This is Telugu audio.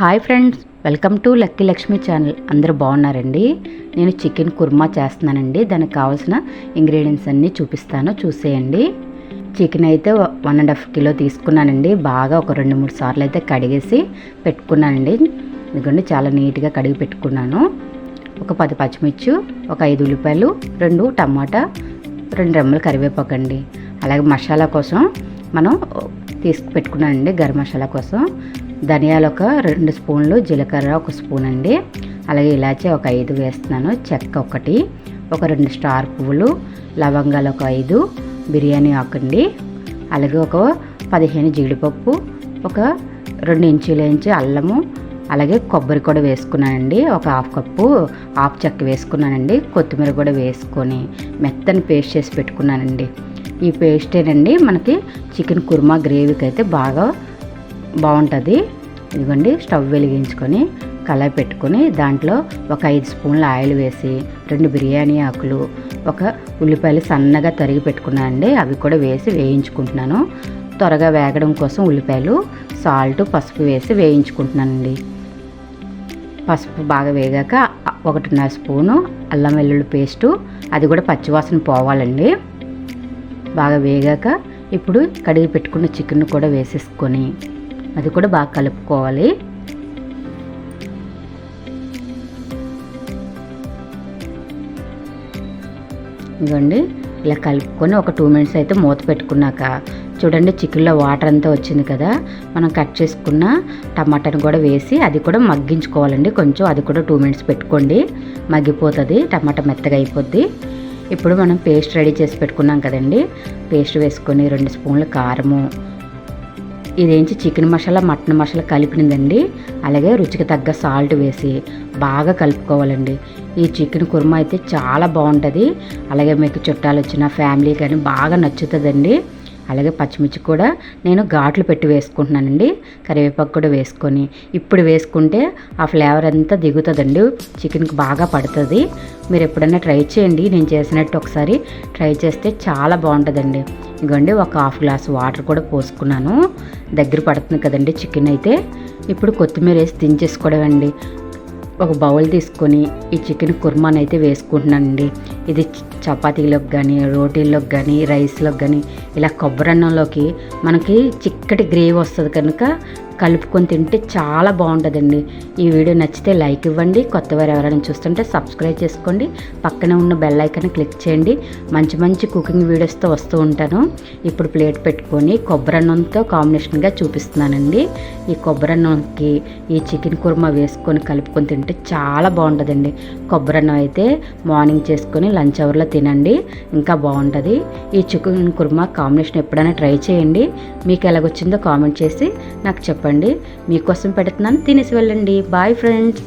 Hi friends, welcome to lucky Lakshmi channel. అందరూ బాగున్నారండి. నేను చికెన్ కుర్మా చేస్తున్నానండి. దానికి కావాల్సిన ఇంగ్రీడియంట్స్ అన్నీ చూపిస్తాను, చూసేయండి. చికెన్ అయితే 1.5 కిలో తీసుకున్నానండి. బాగా ఒక 2-3 సార్లు అయితే కడిగేసి పెట్టుకున్నానండి. ఎందుకంటే చాలా నీట్గా కడిగి పెట్టుకున్నాను. ఒక 10 పచ్చిమిర్చి, ఒక 5 ఉల్లిపాయలు, 2 టమాటా, 2 రెమ్మలు కరివేపాకు అండి. అలాగే మసాలా కోసం మనం తీసుకు పెట్టుకున్నానండి. గరం మసాలా కోసం ధనియాలు ఒక 2 స్పూన్లు, జీలకర్ర 1 స్పూన్ అండి. అలాగే ఇలాచి ఒక 5 వేస్తున్నాను, చెక్క ఒకటి, ఒక 2 స్టార్ పువ్వులు, లవంగాలు ఒక 5, బిర్యానీ ఆకండి. అలాగే ఒక 15 జీడిపప్పు, ఒక 2 ఇంచు అల్లము, అలాగే కొబ్బరి కూడా వేసుకున్నానండి. ఒక 1/2 కప్పు చెక్క వేసుకున్నానండి. కొత్తిమీర కూడా వేసుకొని మెత్తని పేస్ట్ చేసి పెట్టుకున్నానండి. ఈ పేస్టేనండి మనకి చికెన్ కుర్మా గ్రేవీకి అయితే బాగా బాగుంటుంది. ఇదిగోండి, స్టవ్ వెలిగించుకొని కళాయి పెట్టుకొని దాంట్లో ఒక 5 స్పూన్ల ఆయిల్ వేసి 2 బిర్యానీ ఆకులు, ఒక ఉల్లిపాయలు సన్నగా తరిగి పెట్టుకున్నానండి. అవి కూడా వేసి వేయించుకుంటున్నాను. త్వరగా వేగడం కోసం ఉల్లిపాయలు, సాల్ట్, పసుపు వేసి వేయించుకుంటున్నానండి. పసుపు బాగా వేగాక 1.5 స్పూను అల్లం వెల్లుల్లి పేస్టు, అది కూడా పచ్చివాసన పోవాలండి. బాగా వేగాక ఇప్పుడు కడిగి పెట్టుకున్న చికెన్ కూడా వేసేసుకొని అది కూడా బాగా కలుపుకోవాలి. ఇదిగోండి, ఇలా కలుపుకొని ఒక 2 మినిట్స్ అయితే మూత పెట్టుకున్నాక చూడండి, చికెన్లో వాటర్ అంతా వచ్చింది కదా. మనం కట్ చేసుకున్న టమాటాను కూడా వేసి అది కూడా మగ్గించుకోవాలండి. కొంచెం అది కూడా 2 మినిట్స్ పెట్టుకోండి, మగ్గిపోతుంది, టమాటా మెత్తగా అయిపోద్ది. ఇప్పుడు మనం పేస్ట్ రెడీ చేసి పెట్టుకున్నాం కదండి. పేస్ట్ వేసుకొని 2 స్పూన్ల కారము, ఇదేంచి చికెన్ మసాలా, మటన్ మసాలా కలిపినదండి. అలాగే రుచికి తగ్గ సాల్ట్ వేసి బాగా కలుపుకోవాలండి. ఈ చికెన్ కుర్మా అయితే చాలా బాగుంటుంది. అలాగే మీకు చుట్టాలు వచ్చిన ఫ్యామిలీ కానీ బాగా నచ్చుతుందండి. అలాగే పచ్చిమిర్చి కూడా నేను ఘాట్లు పెట్టి వేసుకుంటున్నానండి. కరివేపాకు కూడా వేసుకొని ఇప్పుడు వేసుకుంటే ఆ ఫ్లేవర్ అంతా దిగుతుందండి, చికెన్కి బాగా పడుతుంది. మీరు ఎప్పుడైనా ట్రై చేయండి. నేను చేసినట్టు ఒకసారి ట్రై చేస్తే చాలా బాగుంటుందండి. ఇదిగోండి, ఒక 1/2 గ్లాస్ వాటర్ కూడా పోసుకున్నాను. దగ్గర పడుతుంది కదండి చికెన్ అయితే. ఇప్పుడు కొత్తిమీర వేసి దించేసుకోవడం అండి. ఒక బౌల్ తీసుకొని ఈ చికెన్ కుర్మాని అయితే వేసుకుంటున్నానండి. ఇది చపాతీలోకి కానీ, రోటీల్లోకి కానీ, రైస్లోకి కానీ, ఇలా కొబ్బరి అన్నంలోకి మనకి చిక్కటి గ్రేవీ వస్తుంది కనుక కలుపుకొని తింటే చాలా బాగుంటుందండి. ఈ వీడియో నచ్చితే లైక్ ఇవ్వండి. కొత్తవారు ఎవరైనా చూస్తుంటే సబ్స్క్రైబ్ చేసుకోండి. పక్కనే ఉన్న బెల్ ఐకాన్ క్లిక్ చేయండి. మంచి మంచి కుకింగ్ వీడియోస్తో వస్తూ ఉంటాను. ఇప్పుడు ప్లేట్ పెట్టుకొని కొబ్బరి అన్నంతో కాంబినేషన్గా చూపిస్తున్నానండి. ఈ కొబ్బరి అన్నంకి ఈ చికెన్ కుర్మా వేసుకొని కలుపుకొని తింటే చాలా బాగుంటుందండి. కొబ్బరి అన్నం అయితే మార్నింగ్ చేసుకొని లంచ్ అవర్లో తినండి, ఇంకా బాగుంటుంది. ఈ చికెన్ కుర్మా కాంబినేషన్ ఎప్పుడైనా ట్రై చేయండి. మీకు ఎలాగొచ్చిందో కామెంట్ చేసి నాకు చెప్పండి. మీకోసం పెడుతున్నాను, తినేసి వెళ్ళండి. Bye friends.